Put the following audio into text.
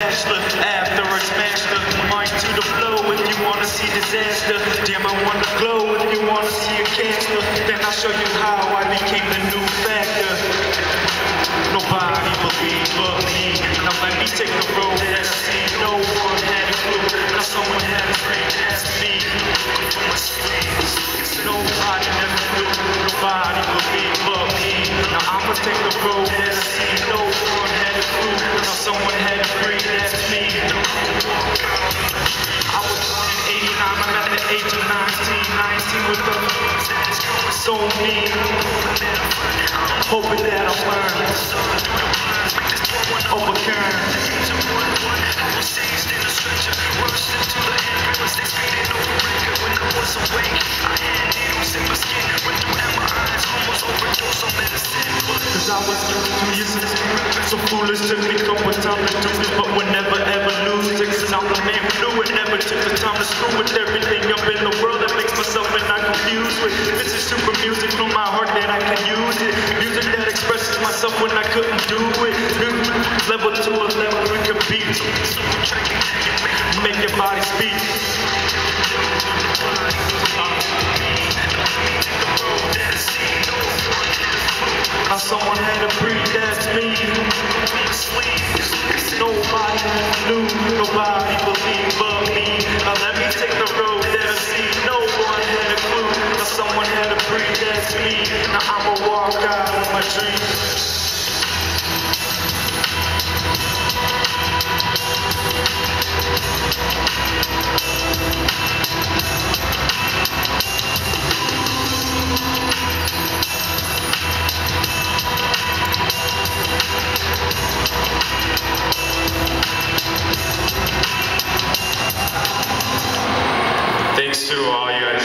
After it's master, mind to the flow if you wanna see disaster. Damn, I wanna glow if you wanna see a cancer. Then I'll show you how I became the new factor. Nobody believed but me. Now let me take the road that I see. No one had a clue. Now someone had a brain to ask me. Nobody never knew. Nobody believed but me. Now I'ma take the road that I see. No one had a clue. Now someone had a brain to ask me. I was born in '89. I'm at the age of 19 with the so mean. Hoping that I'll learn. Overcome. Cause I was too useless, so foolish, took me a couple times to do this, but would never ever lose it. Cause I'm the man who knew it, never took the time to screw with everything up in the world that makes myself and I confused with. This is super music from my heart that I can use it. Music that expresses myself when I couldn't do it. Level to a level it could be. Make your body speak. Now someone had to breathe, that's me. Nobody knew, nobody believed but me. Now let me take the road that I see. No one had a clue. Now someone had to breathe, that's me. Now I'ma walk out on my dreams. Thanks to all you guys.